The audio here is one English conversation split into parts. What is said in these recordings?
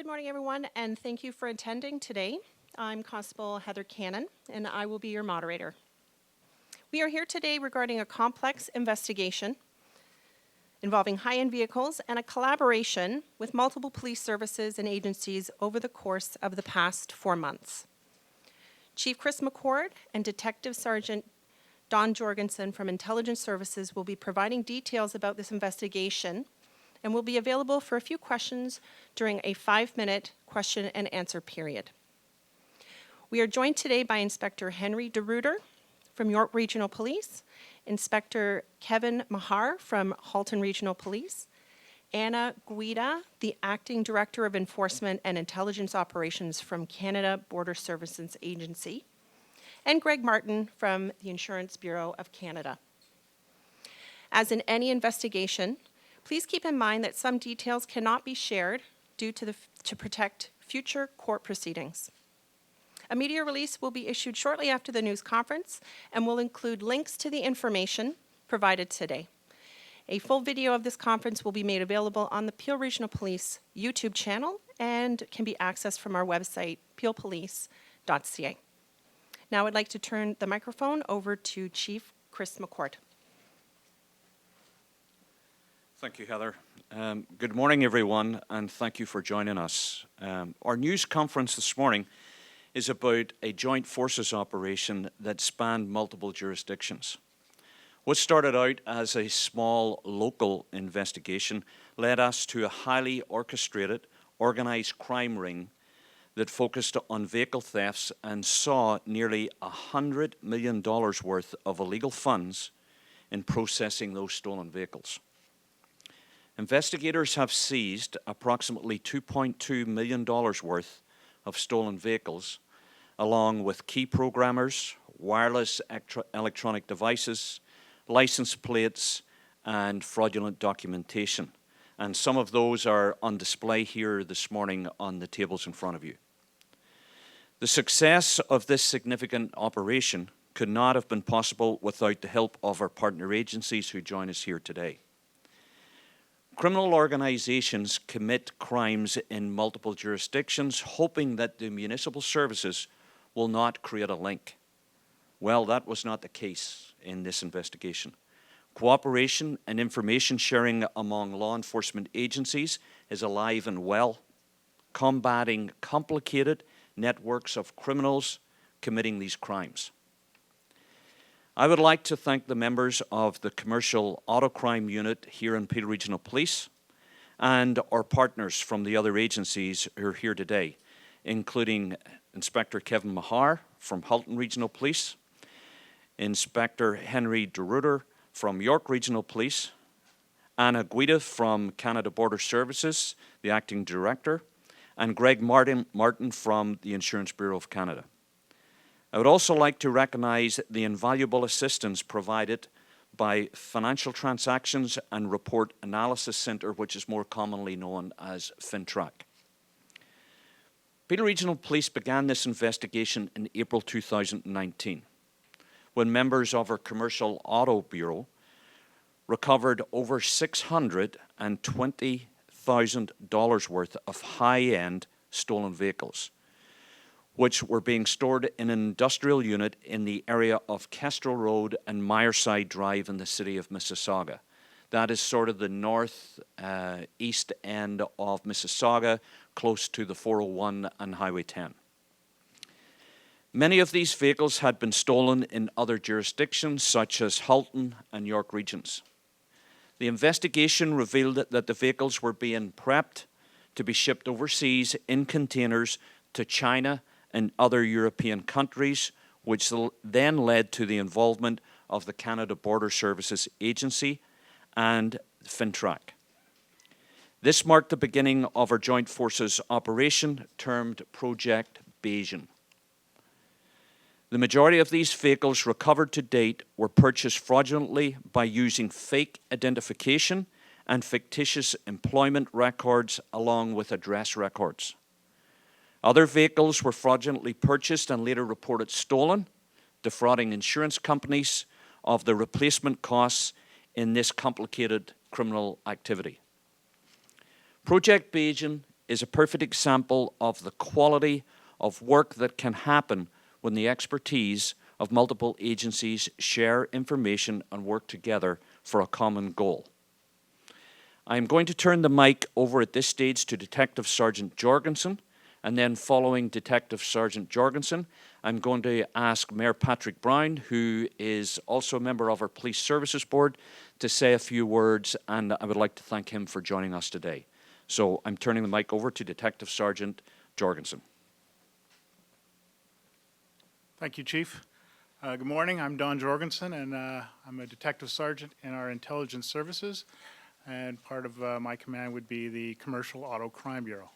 Good morning, everyone, and thank you for attending today. I'm Constable Heather Cannon, and I will be your moderator. We are here today regarding a complex investigation involving high-end vehicles and a collaboration with multiple police services and agencies over the course of the past 4 months. Chief Chris McCord and Detective Sergeant Don Jorgenson from Intelligence Services will be providing details about this investigation and will be available for a few questions during a 5-minute question and answer period. We are joined today by Inspector Henry DeRuiter from York Regional Police, Inspector Kevin Mahar from Halton Regional Police, Anna Guida, the Acting Director of Enforcement and Intelligence Operations from Canada Border Services Agency, and Greg Martin from the Insurance Bureau of Canada. As in any investigation, please keep in mind that some details cannot be shared due to protect future court proceedings. A media release will be issued shortly after the news conference and will include links to the information provided today. A full video of this conference will be made available on the Peel Regional Police YouTube channel and can be accessed from our website, peelpolice.ca. Now I'd like to turn the microphone over to Chief Chris McCord. Thank you, Heather. Good morning, everyone, and thank you for joining us. Our news conference this morning is about a joint forces operation that spanned multiple jurisdictions. What started out as a small local investigation led us to a highly orchestrated, organized crime ring that focused on vehicle thefts and saw nearly $100 million worth of illegal funds in processing those stolen vehicles. Investigators have seized approximately $2.2 million worth of stolen vehicles, along with key programmers, wireless electronic devices, license plates, and fraudulent documentation. And some of those are on display here this morning on the tables in front of you. The success of this significant operation could not have been possible without the help of our partner agencies who join us here today. Criminal organizations commit crimes in multiple jurisdictions, hoping that the municipal services will not create a link. Well, that was not the case in this investigation. Cooperation and information sharing among law enforcement agencies is alive and well, combating complicated networks of criminals committing these crimes. I would like to thank the members of the Commercial Auto Crime Unit here in Peel Regional Police and our partners from the other agencies who are here today, including Inspector Kevin Mahar from Halton Regional Police, Inspector Henry DeRuiter from York Regional Police, Anna Guida from Canada Border Services, the Acting Director, and Greg Martin from the Insurance Bureau of Canada. I would also like to recognize the invaluable assistance provided by Financial Transactions and Report Analysis Centre, which is more commonly known as FinTrack. Peel Regional Police began this investigation in April 2019, when members of our Commercial Auto Bureau recovered over $620,000 worth of high-end stolen vehicles, which were being stored in an industrial unit in the area of Kestrel Road and Myerside Drive in the city of Mississauga. That is sort of the north-east end of Mississauga, close to the 401 and Highway 10. Many of these vehicles had been stolen in other jurisdictions, such as Halton and York regions. The investigation revealed that the vehicles were being prepped to be shipped overseas in containers to China and other European countries, which then led to the involvement of the Canada Border Services Agency and FinTrack. This marked the beginning of our joint forces operation termed Project Seizure. The majority of these vehicles recovered to date were purchased fraudulently by using fake identification and fictitious employment records along with address records. Other vehicles were fraudulently purchased and later reported stolen, defrauding insurance companies of the replacement costs in this complicated criminal activity. Project Seizure is a perfect example of the quality of work that can happen when the expertise of multiple agencies share information and work together for a common goal. I am going to turn the mic over at this stage to Detective Sgt Jorgenson, and then following Detective Sgt Jorgenson, I'm going to ask Mayor Patrick Brown, who is also a member of our Police Services Board, to say a few words, and I would like to thank him for joining us today. So I'm turning the mic over to Detective Sgt Jorgenson. Thank you, Chief. Good morning. I'm Don Jorgenson, and I'm a detective sergeant in our intelligence services, and part of my command would be the Commercial Auto Crime Bureau.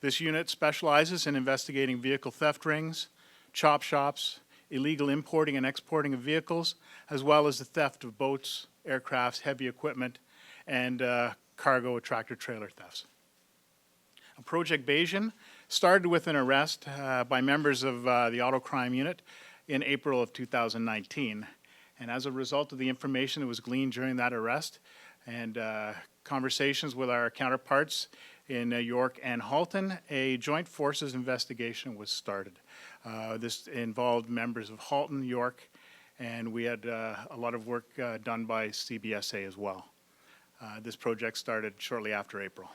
This unit specializes in investigating vehicle theft rings, chop shops, illegal importing and exporting of vehicles, as well as the theft of boats, aircrafts, heavy equipment, and cargo tractor-trailer thefts. Project Bayesian started with an arrest by members of the Auto Crime Unit in April of 2019. And as a result of the information that was gleaned during that arrest and conversations with our counterparts in York and Halton, a joint forces investigation was started. This involved members of Halton, York, and we had a lot of work done by CBSA as well. This project started shortly after April.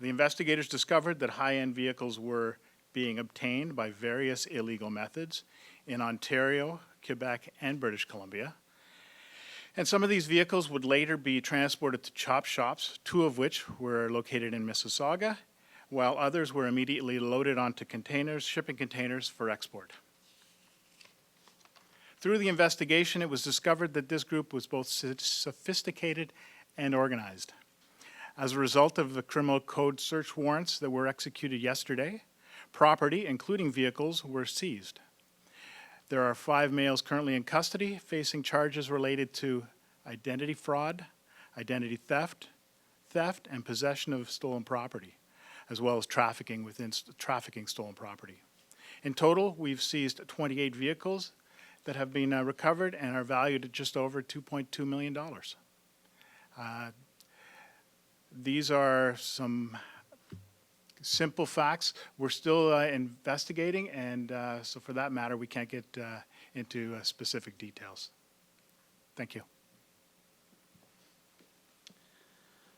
The investigators discovered that high-end vehicles were being obtained by various illegal methods in Ontario, Quebec, and British Columbia. And some of these vehicles would later be transported to chop shops, two of which were located in Mississauga, while others were immediately loaded onto containers, shipping containers for export. Through the investigation, it was discovered that this group was both sophisticated and organized. As a result of the criminal code search warrants that were executed yesterday, property, including vehicles, were seized. There are 5 males currently in custody facing charges related to identity fraud, identity theft, and possession of stolen property, as well as trafficking stolen property. In total, we've seized 28 vehicles that have been recovered and are valued at just over $2.2 million. These are some simple facts. We're still investigating, and so for that matter, we can't get into specific details. Thank you.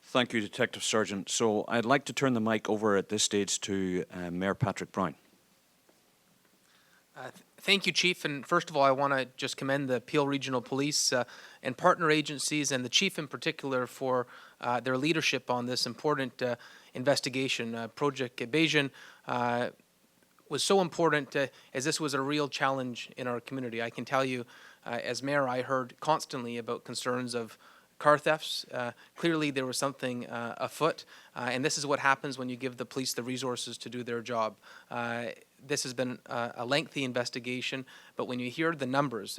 Thank you, Detective Sergeant. So I'd like to turn the mic over at this stage to Mayor Patrick Brown. Thank you, Chief. And first of all, I want to just commend the Peel Regional Police and partner agencies, and the Chief in particular, for their leadership on this important investigation. Project Bayesian was so important as this was a real challenge in our community. I can tell you, as mayor, I heard constantly about concerns of car thefts. Clearly there was something afoot, and this is what happens when you give the police the resources to do their job. This has been a lengthy investigation, but when you hear the numbers,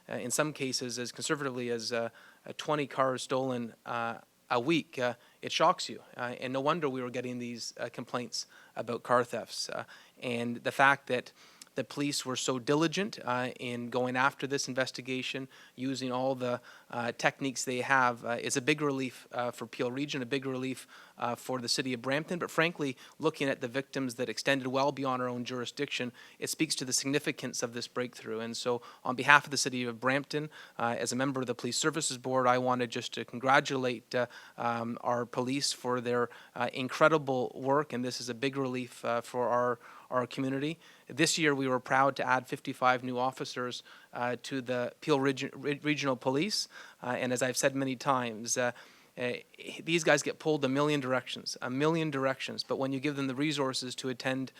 in some cases as conservatively as 20 cars stolen a week, it shocks you. And no wonder we were getting these complaints about car thefts. And the fact that the police were so diligent in going after this investigation, using all the techniques they have, is a big relief for Peel Region, a big relief for the city of Brampton. But frankly, looking at the victims that extended well beyond our own jurisdiction, it speaks to the significance of this breakthrough. And so on behalf of the city of Brampton, as a member of the Police Services Board, I wanted just to congratulate our police for their incredible work, and this is a big relief for our community. This year we were proud to add 55 new officers to the Peel Regional Police, and as I've said many times, these guys get pulled a million directions, but when you give them the resources to attend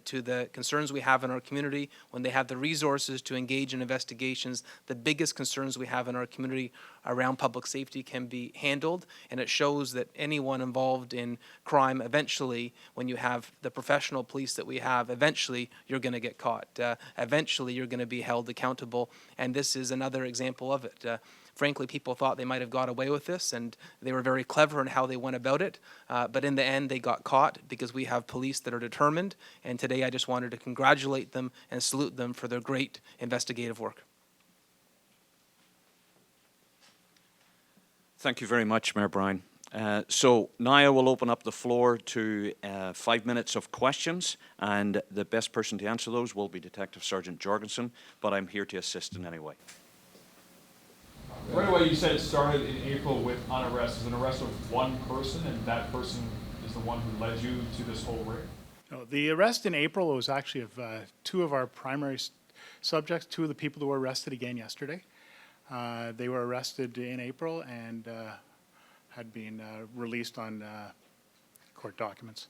to the concerns we have in our community, when they have the resources to engage in investigations, the biggest concerns we have in our community around public safety can be handled, and it shows that anyone involved in crime, eventually, when you have the professional police that we have, eventually you're going to get caught. Eventually you're going to be held accountable, and this is another example of it. Frankly, people thought they might have got away with this, and they were very clever in how they went about it. But in the end, they got caught because we have police that are determined. And today, I just wanted to congratulate them and salute them for their great investigative work. Thank you very much, Mayor Brown. So now I will open up the floor to 5 minutes of questions, and the best person to answer those will be Detective Sgt Jorgenson, but I'm here to assist in any way. Right away, you said it started in April with an arrest. It was an arrest of one person, and that person is the one who led you to this whole ring? No, the arrest in April was actually of two of our primary subjects, two of the people that were arrested again yesterday. They were arrested in April and had been released on court documents.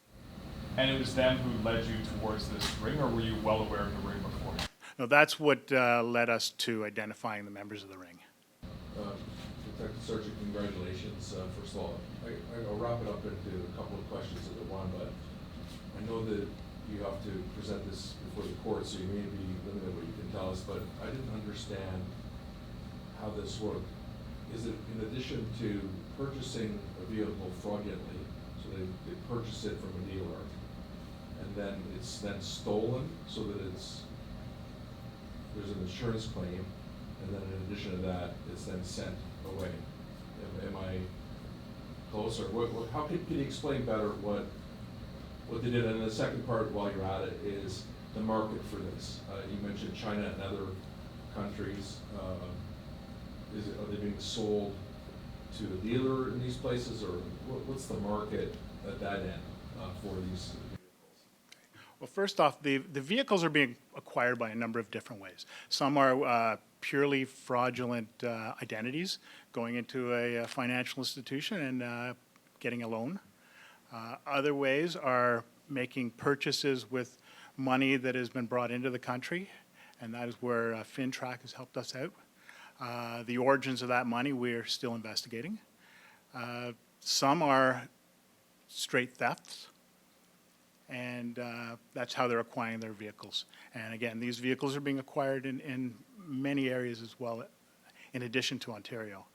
And it was them who led you towards this ring, or were you well aware of the ring before? No, that's what led us to identifying the members of the ring. Detective Sergeant, congratulations. First of all, I'll wrap it up into a couple of questions into one, but I know that you have to present this before the court, so you may be limited what you can tell us, but I didn't understand how this worked. Is it in addition to purchasing a vehicle fraudulently, so they purchase it from a dealer, and then it's then stolen so that there's an insurance claim, and then in addition to that, it's then sent away? Am I close, or how can you explain better what they did? And the second part, while you're at it, is the market for this. You mentioned China and other countries. Are they being sold to a dealer in these places, or what's the market at that end for these vehicles? Well, first off, the vehicles are being acquired by a number of different ways. Some are purely fraudulent identities, going into a financial institution and getting a loan. Other ways are making purchases with money that has been brought into the country, and that is where FinTrack has helped us out. The origins of that money we're still investigating. Some are straight thefts, and that's how they're acquiring their vehicles. And again, these vehicles are being acquired in many areas as well, in addition to Ontario.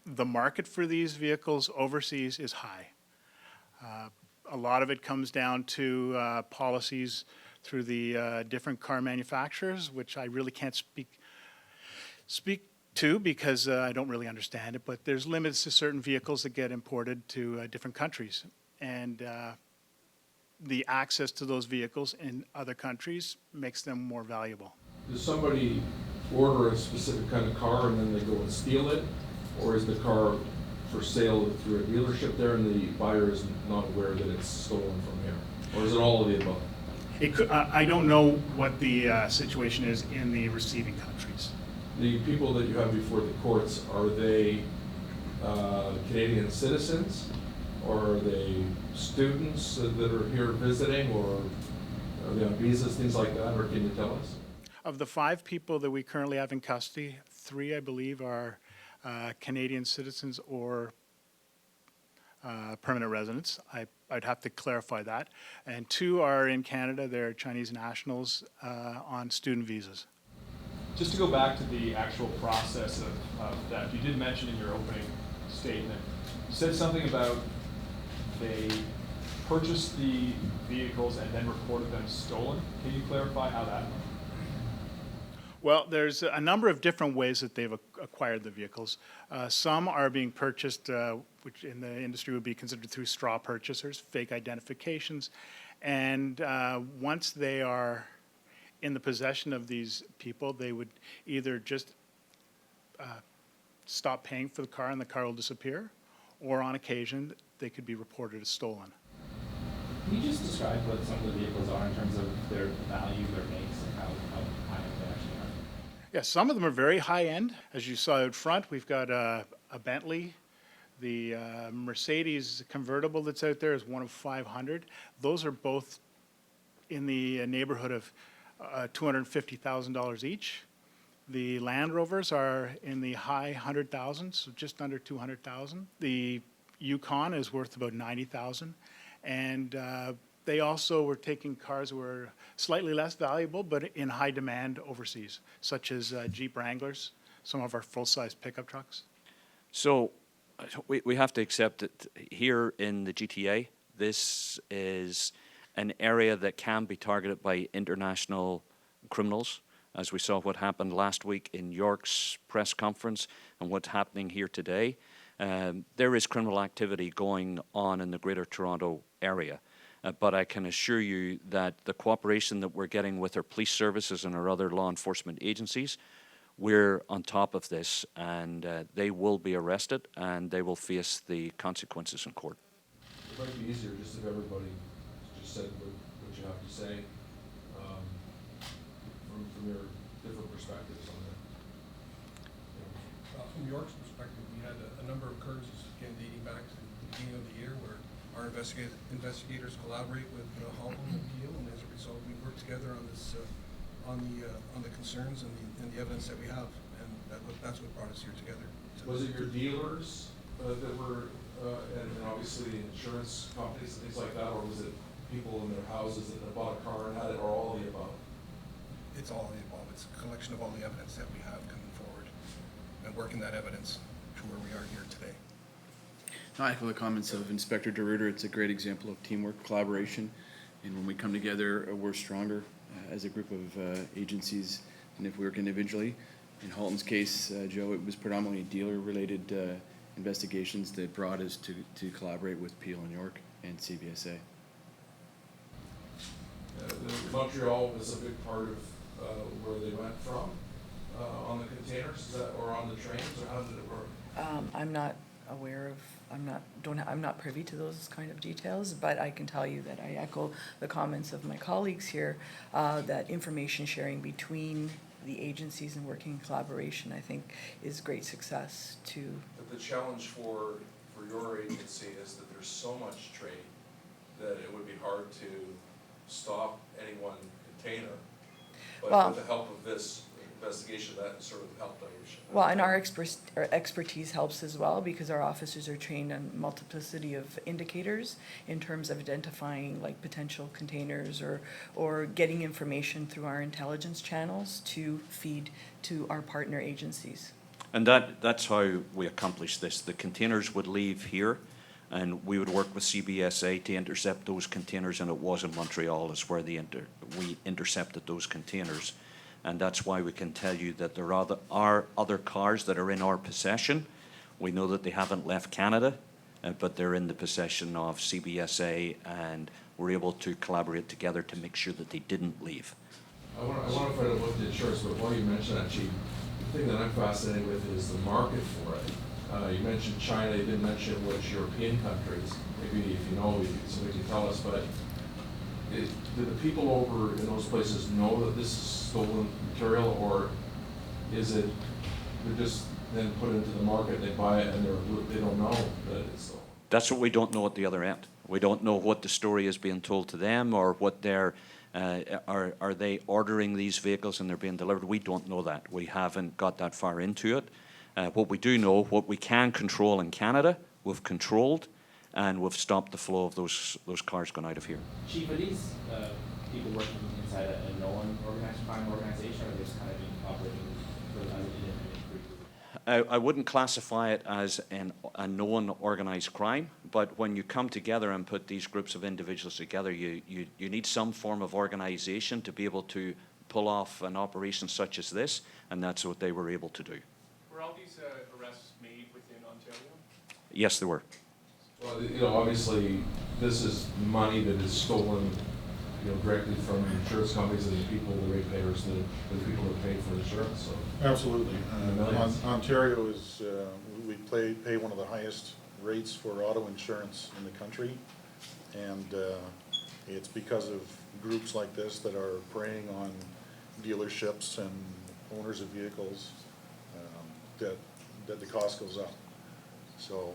The market for these vehicles overseas is high. A lot of it comes down to policies through the different car manufacturers, which I really can't speak to because I don't really understand it, but there's limits to certain vehicles that get imported to different countries. And the access to those vehicles in other countries makes them more valuable. Does somebody order a specific kind of car and then they go and steal it? Or is the car for sale through a dealership there and the buyer is not aware that it's stolen from here? Or is it all of the above? It could, I don't know what the situation is in the receiving countries. The people that you have before the courts, are they Canadian citizens? Or are they students that are here visiting? Or are they on visas, things like that? Or can you tell us? Of the 5 people that we currently have in custody, 3, I believe, are Canadian citizens or permanent residents. I'd have to clarify that. And 2 are in Canada. They're Chinese nationals on student visas. Just to go back to the actual process of theft, you did mention in your opening statement, you said something about they purchased the vehicles and then reported them stolen. Can you clarify how that went? Well, there's a number of different ways that they've acquired the vehicles. Some are being purchased, which in the industry would be considered through straw purchasers, fake identifications. And once they are in the possession of these people, they would either just stop paying for the car and the car will disappear, or on occasion, they could be reported as stolen. Can you just describe what some of the vehicles are in terms of their value, their makes, and how high up they actually are? Yeah, some of them are very high-end. As you saw out front, we've got a Bentley. The Mercedes convertible that's out there is one of 500. Those are both in the neighborhood of $250,000 each. The Land Rovers are in the high 100,000s, so just under 200,000. The Yukon is worth about 90,000, and they also were taking cars that were slightly less valuable, but in high demand overseas, such as Jeep Wranglers, some of our full-size pickup trucks. So we have to accept that here in the GTA, this is an area that can be targeted by international criminals, as we saw what happened last week in York's press conference and what's happening here today. There is criminal activity going on in the Greater Toronto area. But I can assure you that the cooperation that we're getting with our police services and our other law enforcement agencies, we're on top of this, and they will be arrested and they will face the consequences in court. It might be easier just if everybody just said what you have to say, from your different perspectives on it. From York's perspective, we had a number of occurrences, again, dating back to the beginning of the year, where our investigators collaborate with Halton and Peel, and as a result, we work together on this, on the concerns and the evidence that we have, and that's what brought us here together. Was it your dealers that were, and obviously insurance companies and things like that, or was it people in their houses that had bought a car and had it, or all of the above? It's all of the above. It's a collection of all the evidence that we have coming forward and working that evidence to where we are here today. I echo the comments of Inspector DeRuiter. It's a great example of teamwork, collaboration, and when we come together, we're stronger as a group of agencies than if we work individually. In Halton's case, Joe, it was predominantly dealer-related investigations that brought us to collaborate with Peel and York and CBSA. Montreal was a big part of where they went from on the containers, is that, or on the trains, or how did it work? I'm not aware of, I'm not privy to those kind of details, but I can tell you that I echo the comments of my colleagues here, that information sharing between the agencies and working in collaboration, I think, is great success to. But the challenge for your agency is that there's so much trade that it would be hard to stop any one container. But Well, with the help of this investigation, that sort of helped, I should. Well, and our expertise helps as well, because our officers are trained on multiplicity of indicators in terms of identifying like potential containers or getting information through our intelligence channels to feed to our partner agencies. And that's how we accomplished this. The containers would leave here, and we would work with CBSA to intercept those containers, and it was in Montreal is where we intercepted those containers. And that's why we can tell you that there are other cars that are in our possession. We know that they haven't left Canada, but they're in the possession of CBSA, and we're able to collaborate together to make sure that they didn't leave. I want to find out about the insurance, but while you mention that, Chief, the thing that I'm fascinated with is the market for it. You mentioned China, you didn't mention which European countries. Maybe if you know, somebody can tell us, but do the people over in those places know that this is stolen material, or is it they're just then put into the market, they buy it, and they don't know that it's stolen? That's what we don't know at the other end. We don't know what the story is being told to them, or what they're, are they ordering these vehicles and they're being delivered? We don't know that. We haven't got that far into it. What we do know, what we can control in Canada, we've controlled, and we've stopped the flow of those cars going out of here. Chief, are these people working inside a known organized crime organization, or are they just kind of operating as an independent group? I wouldn't classify it as a known organized crime, but when you come together and put these groups of individuals together, you need some form of organization to be able to pull off an operation such as this, and that's what they were able to do. Were all these arrests made within Ontario? Yes, they were. Well, you know, obviously, this is money that is stolen, you know, directly from insurance companies and the people, the ratepayers, the people that pay for insurance. So. Absolutely. Millions. Ontario is, we pay one of the highest rates for auto insurance in the country, and it's because of groups like this that are preying on dealerships and owners of vehicles that the cost goes up. So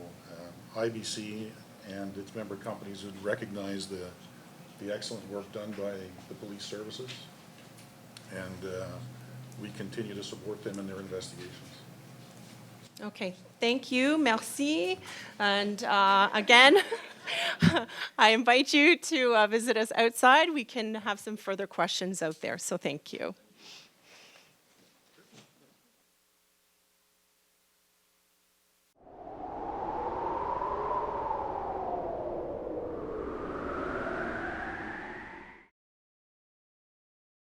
IBC and its member companies would recognize the excellent work done by the police services, and we continue to support them in their investigations. Okay, thank you, merci. And again, I invite you to visit us outside. We can have some further questions out there, so thank you.